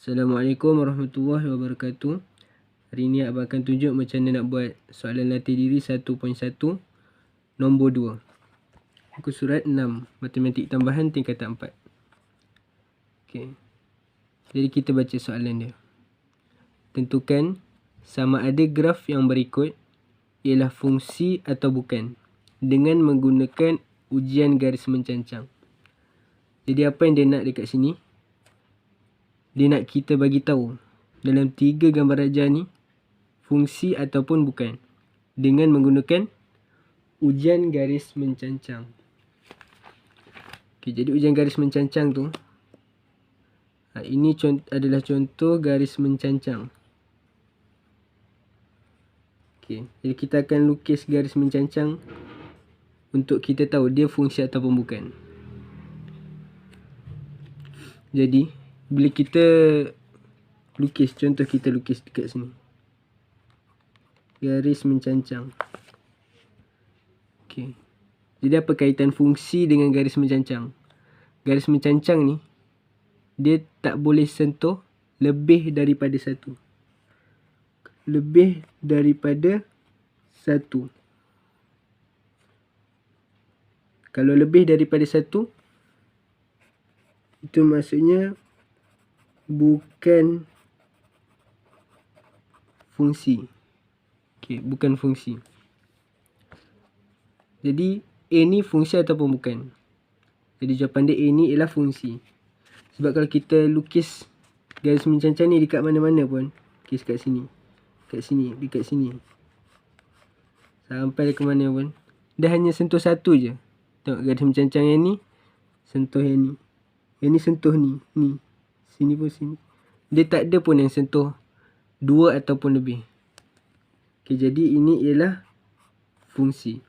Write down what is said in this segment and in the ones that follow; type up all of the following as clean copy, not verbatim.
Assalamualaikum warahmatullahi wabarakatuh. Hari ni abang akan tunjuk macam mana nak buat soalan latih diri 1.1 nombor 2. Muka surat 6, matematik tambahan tingkatan 4. Okey. Jadi kita baca soalan dia. Tentukan sama ada graf yang berikut ialah fungsi atau bukan dengan menggunakan ujian garis mencancang. Jadi apa yang dia nak dekat sini? Dia nak kita bagi tahu dalam 3 gambar rajah ni fungsi ataupun bukan dengan menggunakan ujian garis mencancang. Okey, jadi ujian garis mencancang tu ini adalah contoh garis mencancang. Okey, jadi kita akan lukis garis mencancang untuk kita tahu dia fungsi ataupun bukan. Jadi bila kita lukis, contoh kita lukis dekat sini garis mencancang. Okey. Jadi apa kaitan fungsi dengan garis mencancang? Garis mencancang ni dia tak boleh sentuh lebih daripada 1. Lebih daripada 1. Kalau lebih daripada 1, itu maksudnya bukan fungsi. Okey, bukan fungsi. Jadi A ni fungsi ataupun bukan? Jadi jawapan dia A ni ialah fungsi. Sebab kalau kita lukis garis mencancang ni dekat mana-mana pun, lukis kat sini, kat sini, dekat sini, sampai ke mana pun, dia hanya sentuh satu je. Tengok garis mencancang yang ni sentuh yang ni, yang ni sentuh ni, sini pun sini. Dia tak ada pun yang sentuh 2 ataupun lebih. Okey, jadi ini ialah fungsi.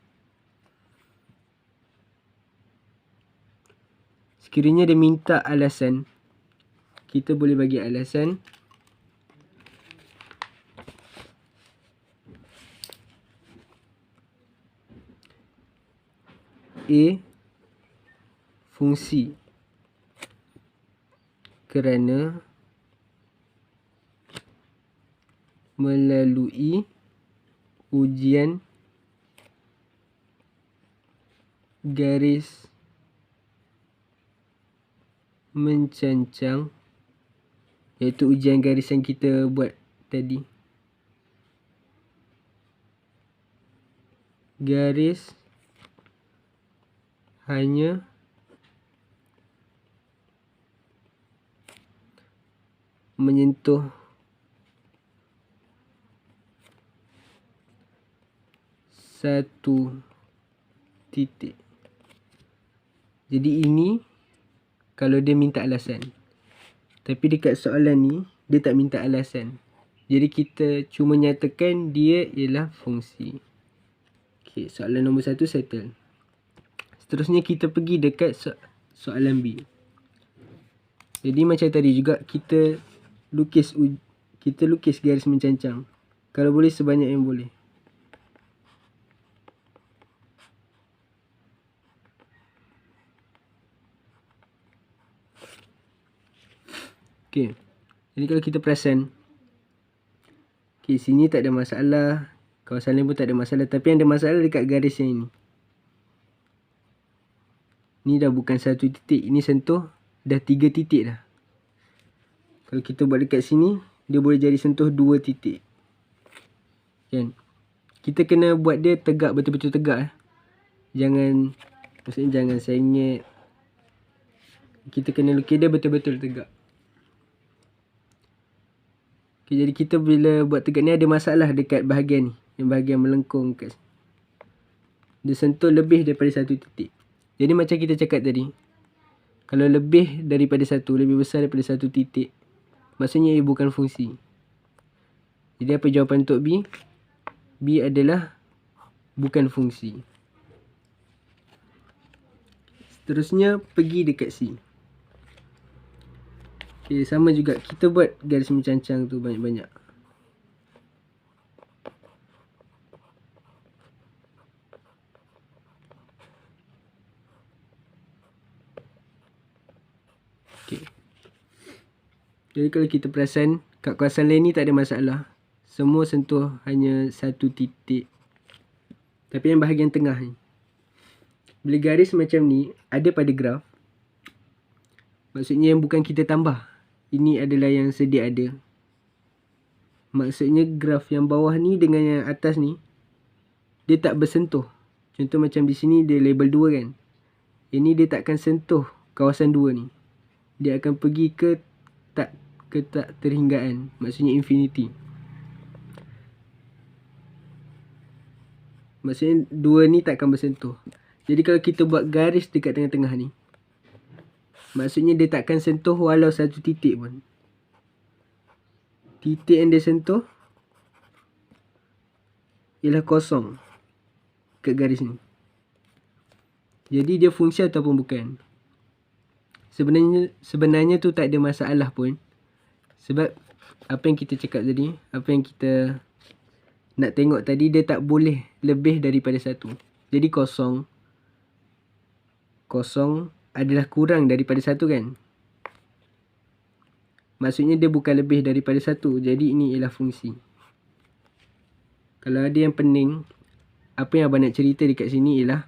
Sekiranya dia minta alasan, kita boleh bagi alasan. A fungsi kerana melalui ujian garis mencancang, iaitu ujian garis yang kita buat tadi. Garis hanya menyentuh satu titik. Jadi ini kalau dia minta alasan. Tapi dekat soalan ni dia tak minta alasan. Jadi kita cuma nyatakan dia ialah fungsi. Okey, soalan nombor 1 settle. Seterusnya kita pergi dekat soalan B. Jadi macam tadi juga kita lukis garis mencancang. Kalau boleh sebanyak yang boleh. Okey. Jadi kalau kita perasan, okey, sini tak ada masalah, kawasan lain pun tak ada masalah, tapi yang ada masalah dekat garis yang ini. Ni dah bukan 1 titik, ini sentuh dah 3 titik dah. Kalau kita buat dekat sini, dia boleh jadi sentuh 2 titik. Kan? Kita kena buat dia tegak, betul-betul tegak. Maksudnya jangan sengit. Kita kena lukis dia betul-betul tegak. Okay, jadi kita bila buat tegak ni ada masalah dekat bahagian ni. Yang bahagian melengkung kat sini. Dia sentuh lebih daripada 1 titik. Jadi macam kita cakap tadi, kalau lebih daripada 1, lebih besar daripada 1 titik, maksudnya ia bukan fungsi. Jadi apa jawapan untuk B? B adalah bukan fungsi. Seterusnya pergi dekat C. Okay, sama juga kita buat garis mencancang tu banyak-banyak. Okay. Jadi kalau kita perasan, kat kawasan lain ni tak ada masalah. Semua sentuh hanya satu titik. Tapi yang bahagian tengah ni, bila garis macam ni ada pada graf, maksudnya yang bukan kita tambah. Ini adalah yang sedia ada. Maksudnya graf yang bawah ni dengan yang atas ni, dia tak bersentuh. Contoh macam di sini dia label 2 kan. Ini dia takkan sentuh kawasan 2 ni. Dia akan pergi ke tak terhinggaan. Maksudnya infinity. Maksudnya 2 ni takkan bersentuh. Jadi kalau kita buat garis dekat tengah-tengah ni, maksudnya dia takkan sentuh walau satu titik pun. Titik yang dia sentuh ialah kosong kat garis ni. Jadi dia fungsi ataupun bukan. Sebenarnya tu tak ada masalah pun. Sebab apa yang kita cakap tadi, apa yang kita nak tengok tadi, dia tak boleh lebih daripada 1. Jadi kosong adalah kurang daripada 1 kan. Maksudnya dia bukan lebih daripada 1. Jadi ini ialah fungsi. Kalau ada yang pening, apa yang abang nak cerita dekat sini ialah,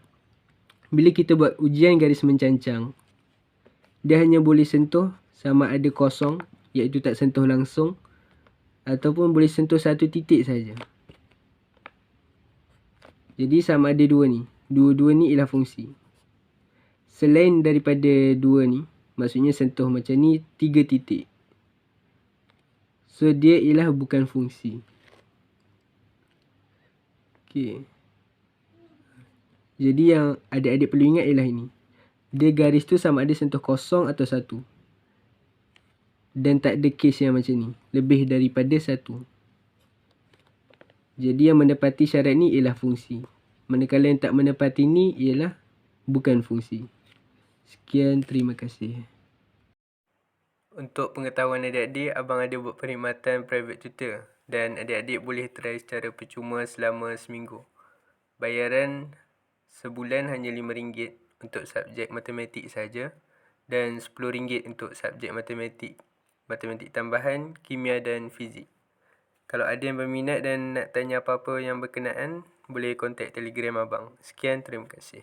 bila kita buat ujian garis mencancang, dia hanya boleh sentuh sama ada kosong, iaitu tak sentuh langsung, ataupun boleh sentuh satu titik saja. Jadi sama ada 2 ni. Dua-dua ni ialah fungsi. Selain daripada 2 ni, maksudnya sentuh macam ni 3 titik. So dia ialah bukan fungsi. Okay. Jadi yang adik-adik perlu ingat ialah ini. Dia garis tu sama ada sentuh kosong atau 1. Dan tak ada kes yang macam ni, lebih daripada 1. Jadi yang menepati syarat ni ialah fungsi. Manakala yang tak menepati ni ialah bukan fungsi. Sekian, terima kasih. Untuk pengetahuan adik-adik, abang ada buat perkhidmatan private tutor. Dan adik-adik boleh try secara percuma selama seminggu. Bayaran sebulan hanya RM5 untuk subjek matematik saja. Dan RM10 untuk subjek matematik tambahan, kimia dan fizik. Kalau ada yang berminat dan nak tanya apa-apa yang berkenaan, boleh kontak Telegram abang. Sekian, terima kasih.